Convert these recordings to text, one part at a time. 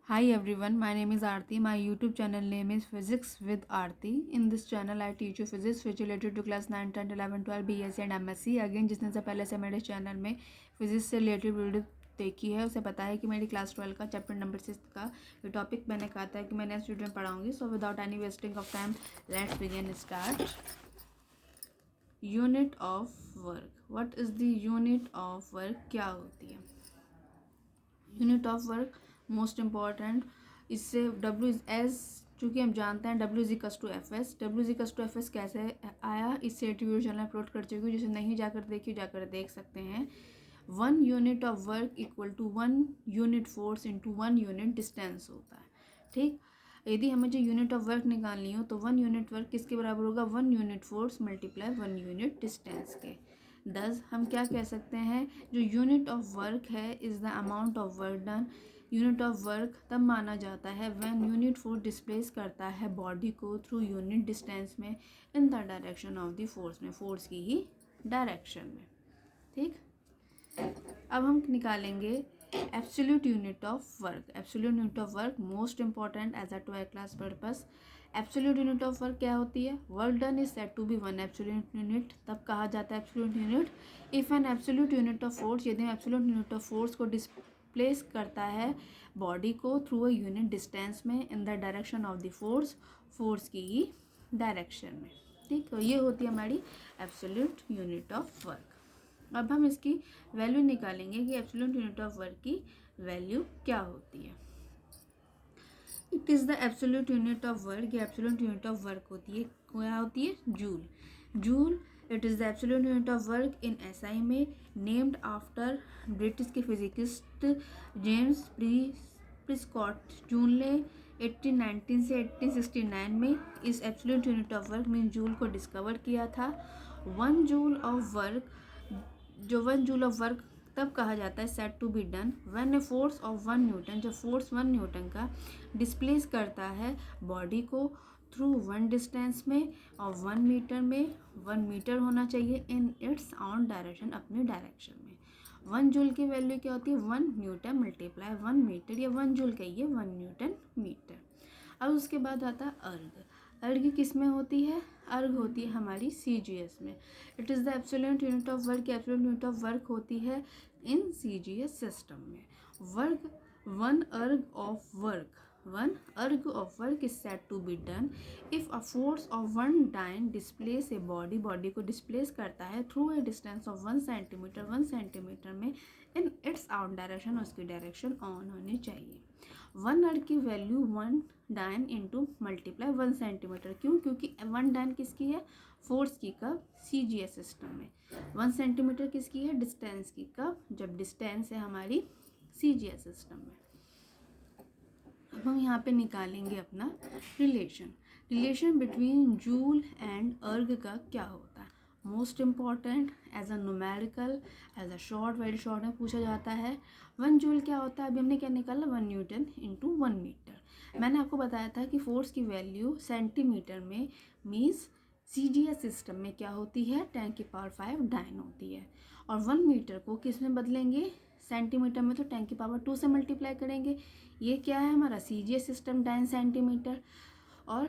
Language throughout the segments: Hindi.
Hi everyone, my name is Aarti. My YouTube channel name is Physics with Aarti. In this channel I teach you physics which related to class 9, 10, 11, 12, BSc and MSc. Again जिसने से पहले से मेरे चैनल में फिजिक्स से रिलेटेड वीडियो देखी है उसे पता है कि मेरी क्लास 12 का चैप्टर नंबर 6 का ये टॉपिक मैंने कहा था कि मैं नेक्स्ट वीडियो में पढ़ाऊँगी. So without any wasting of time let's begin start. Unit of work. What is the unit of work? क्या होती है unit of work? Most important. इससे डब्ल्यू एस चूँकि हम जानते हैं W is to F S. W is to F S कैसे आया? इससे वीडियो चैनल अपलोड कर चुकी हूँ, जिसे नहीं जाकर देखिए जाकर देख सकते हैं. 1 unit of work equal to 1 unit force into 1 unit distance होता है. ठीक. यदि हमें जो यूनिट ऑफ वर्क निकालनी हो तो 1 यूनिट वर्क किसके बराबर होगा? 1 unit force multiply 1 unit distance के. दस हम क्या कह सकते हैं? जो यूनिट ऑफ वर्क है is the amount of work done. Unit of work तब माना जाता है व्हेन यूनिट फोर्स डिस्प्लेस करता है बॉडी को थ्रू यूनिट डिस्टेंस में in the direction of the force में, फोर्स की ही डायरेक्शन में. ठीक. अब हम निकालेंगे absolute unit of work. Absolute unit of work most important as a 12 class purpose. Absolute unit of work क्या होती है? Work done is said to be 1 absolute unit. तब कहा जाता है absolute unit if an absolute unit of force, यदि एब्सोल्यूट यूनिट ऑफ फोर्स को डिस्प्लेस करता है बॉडी को थ्रू अ यूनिट डिस्टेंस में in the direction of the force, force की ही डायरेक्शन में. ठीक. तो ये होती है हमारी एब्सोल्यूट यूनिट ऑफ वर्क. अब हम इसकी वैल्यू निकालेंगे कि एब्सोल्यूट यूनिट ऑफ वर्क की वैल्यू क्या होती है. It is the absolute unit of work. ये एब्सोल्यूट यूनिट ऑफ वर्क होती है. क्या होती है? Joule. Joule. It is the absolute unit of work in SI में, नेम्ड आफ्टर ब्रिटिश के फिजिकिस्ट जेम्स प्रिस्कॉट जूल ने 1819 से 1869 में इस absolute unit of work mean joule को डिस्कवर किया था. 1 जूल ऑफ वर्क, जो 1 जूल ऑफ वर्क तब कहा जाता है said to be done when a force of 1 newton, जब फोर्स 1 न्यूटन का डिस्प्लेस करता है बॉडी को थ्रू 1 डिस्टेंस में और 1 मीटर में. 1 मीटर होना चाहिए इन इट्स ऑन डायरेक्शन, अपने डायरेक्शन में. 1 जूल की वैल्यू क्या होती है? 1 न्यूटन मल्टीप्लाई 1 मीटर, या 1 जूल कहिए 1 न्यूटन मीटर. अब उसके बाद आता है अर्ग. अर्ग किस में होती है? अर्ग होती है हमारी CGS में. It is the absolute unit of work. Absolute unit of work होती है इन CGS सिस्टम में. Work 1 erg of work, 1 erg of work is said to be done if a force of 1 dyne displace a body, body को डिस्प्लेस करता है through a distance of 1 centimetre, 1 centimetre में इन इट्स आउट डायरेक्शन, उसकी डायरेक्शन ऑन होनी चाहिए. 1 अर्ग की value 1 dyne into multiply 1 centimetre. क्यों? क्योंकि 1 डाइन किसकी है? फोर्स की. कब? CGS सिस्टम में. 1 सेंटीमीटर किसकी है? डिस्टेंस की. कब? जब डिस्टेंस है हमारी CGS सिस्टम में. अब हम यहाँ पे निकालेंगे अपना relation. Relation between joule and erg का क्या होता है? Most important as a numerical, as a short, very short में पूछा जाता है. 1 जूल क्या होता है? अभी हमने क्या निकाला? 1 न्यूटन इंटू 1 मीटर. मैंने आपको बताया था कि फोर्स की वैल्यू सेंटीमीटर में मीन्स CGS सिस्टम में क्या होती है? 10 की पावर 5 डाइन होती है. और 1 मीटर को किस में बदलेंगे? सेंटीमीटर में. तो 10 की पावर 2 से मल्टीप्लाई करेंगे. ये क्या है हमारा? CGS system 10 centimetre. और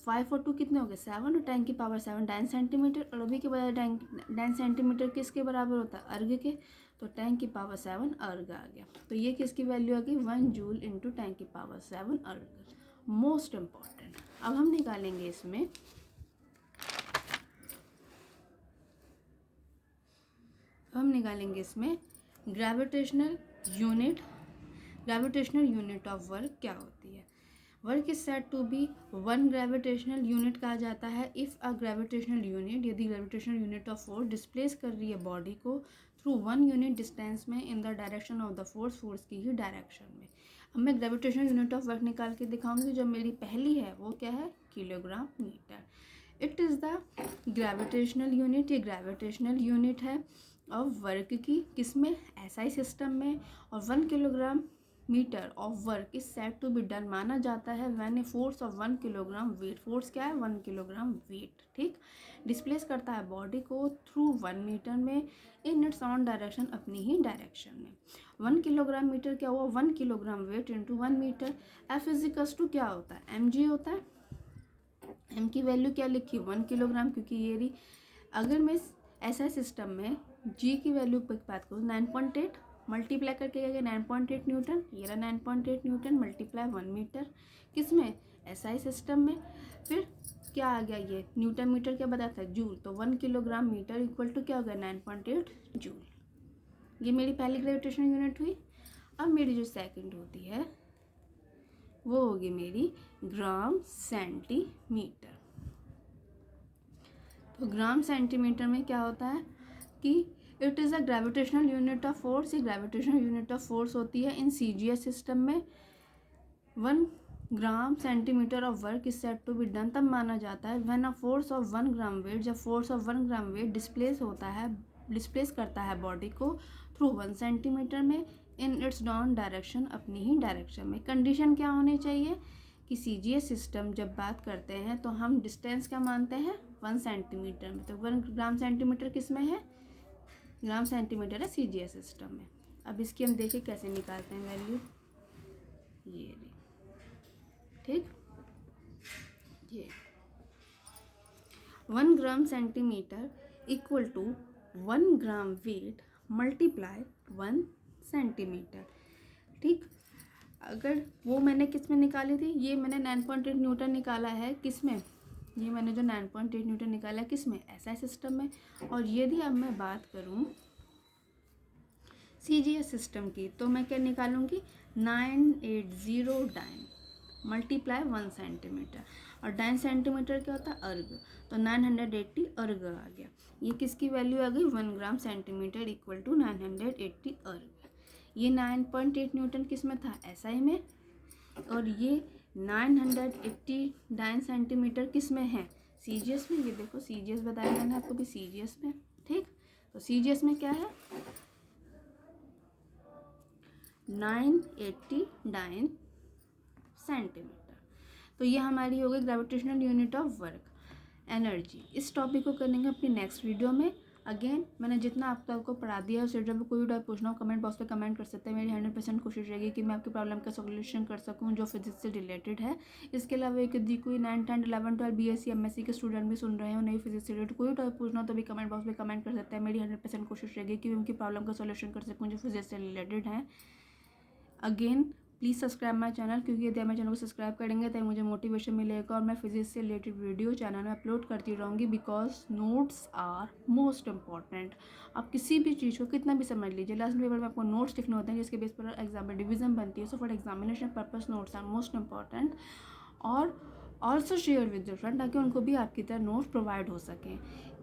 5 और 2 कितने हो गए? 7. और 10 की पावर 7 10 सेंटीमीटर. और अभी के बजाय 10 सेंटीमीटर किसके बराबर होता है? अर्ग के. तो 10 की पावर 7 अर्ग आ गया. तो ये किसकी वैल्यू आ गई? 1 जूल इंटू 10 की पावर 7 अर्ग. Most important. अब हम निकालेंगे इसमें gravitational unit. Gravitational unit of work क्या होती है? Work is said to be 1 gravitational unit कहा जाता है इफ़ अ ग्रेविटेशनल यूनिट, यदि gravitational unit of force displace कर रही है बॉडी को थ्रू 1 यूनिट डिस्टेंस में in the direction of the force, force की ही डायरेक्शन में. अब मैं ग्रेविटेशनल यूनिट ऑफ वर्क निकाल के दिखाऊंगी. जो मेरी पहली है वो क्या है? Kilogram metre. It is the gravitational unit. ये ग्रेविटेशनल यूनिट है ऑफ वर्क की. किस में? SI सिस्टम में. और 1 kilogram metre of work is said to be done माना जाता है when a force of 1 kilogram weight, force क्या है 1 किलोग्राम वेट, ठीक, डिस्प्लेस करता है बॉडी को थ्रू 1 मीटर में इन इट्स ऑन डायरेक्शन, अपनी ही डायरेक्शन में। 1 किलोग्राम मीटर क्या हुआ, 1 kilogram weight into 1 metre. F equals to क्या होता है, एम जी होता है। एम की वैल्यू क्या लिखी 1 किलोग्राम, क्योंकि ये रही। अगर मैं ऐसा सिस्टम में जी की वैल्यू पर बात करूँ 9.8 मल्टीप्लाई करके क्या गया 9.8 न्यूटन, ये रहा 9.8 न्यूटन मल्टीप्लाई 1 मीटर, किस में, एसआई सिस्टम में। फिर क्या आ गया, ये न्यूटन मीटर क्या बताता है, जूल, तो 1 किलोग्राम मीटर इक्वल टू क्या हो गया 9.8 जूल। ये मेरी पहली ग्रेविटेशनल यूनिट हुई। अब मेरी जो सेकंड होती है वो होगी मेरी ग्राम सेंटीमीटर। तो ग्राम सेंटीमीटर में क्या होता है कि it is a gravitational unit of force, ये ग्रेविटेशनल यूनिट ऑफ फोर्स होती है इन सीजीएस सिस्टम में। 1 gram centimetre of work is said to be done तब माना जाता है when a force of 1 gram weight, जब force of 1 gram weight displace करता है बॉडी को थ्रू 1 सेंटीमीटर में इन इट्स डाउन डायरेक्शन, अपनी ही डायरेक्शन में। कंडीशन क्या होनी चाहिए कि सीजीएस सिस्टम जब बात करते हैं तो हम डिस्टेंस क्या मानते हैं 1 सेंटीमीटर में, तो 1 ग्राम सेंटीमीटर किस में है, ग्राम सेंटीमीटर है सीजीएस सिस्टम में। अब इसकी हम देखें कैसे निकालते हैं वैल्यू, ये रही, ठीक, ये 1 gram centimetre equal to 1 gram weight multiply 1 centimetre, ठीक। अगर वो मैंने किस में निकाली थी, ये मैंने 9.8 न्यूटन निकाला है किस में, ये मैंने जो 9.8 न्यूटन निकाला है किस में, एसआई सिस्टम में। और यदि अब मैं बात करूं सीजीएस सिस्टम की तो मैं क्या निकालूंगी 980 डाइन मल्टीप्लाई 1 सेंटीमीटर, और डाइन सेंटीमीटर क्या होता है अर्ग, तो 980 अर्ग आ गया। ये किसकी वैल्यू आ गई 1 ग्राम सेंटीमीटर इक्वल टू 980 अर्ग। ये 9.8 न्यूटन किस में था, एसआई में, और ये 980 डाइन सेंटीमीटर किस में है, सीजीएस में। ये देखो सीजीएस बताया मैंने आपको भी सीजीएस में, ठीक। तो सीजीएस में क्या है 980 डाइन सेंटीमीटर। तो ये हमारी हो गई gravitational unit of work energy. इस टॉपिक को करेंगे अपनी नेक्स्ट वीडियो में। अगेन मैंने जितना आपको पढ़ा दिया है उस वीडियो में कोई भी डाउट पूछना हो कमेंट बॉक्स पे कमेंट कर सकते हैं। मेरी 100% कोशिश रहेगी कि मैं आपकी प्रॉब्लम का सोल्यूशन कर सकूं जो फिजिक्स से रिलेटेड है। इसके अलावा एक यदि कोई 9, 10, 11, 12 बीएससी एमएससी के स्टूडेंट भी सुन रहे हो नहीं फिजिक्स से रिलेटेड कोई डाउट पूछना हो तो भी कमेंट बॉक्स में कमेंट कर सकते हैं। मेरी 100% कोशिश रहेगी कि उनकी प्रॉब्लम का सोल्यूशन कर सकूँ जो फिजिक्स से रिलेटेड है। Again please subscribe my channel, क्योंकि यदि आप मेरे चैनल को सब्सक्राइब करेंगे तो मुझे मोटिवेशन मिलेगा और मैं फिजिक्स से रिलेटेड वीडियो चैनल में अपलोड करती रहूँगी। Because notes are most important. आप किसी भी चीज़ को कितना भी समझ लीजिए, लास्ट पेपर में आपको नोट्स लिखने होते हैं जिसके बेस पर एग्जाम में डिवीजन बनती है। So for examination purpose notes are most important. और also share with your friend ताकि उनको भी आपकी तरह नोट्स प्रोवाइड हो सकें।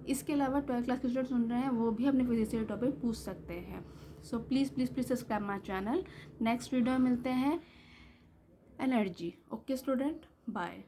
इसके अलावा 12th क्लास के स्टूडेंट सुन रहे हैं वो भी अपने फिजिक्स से टॉपिक पूछ सकते हैं। So please subscribe my channel. Next video में मिलते हैं एनर्जी। Okay student, bye.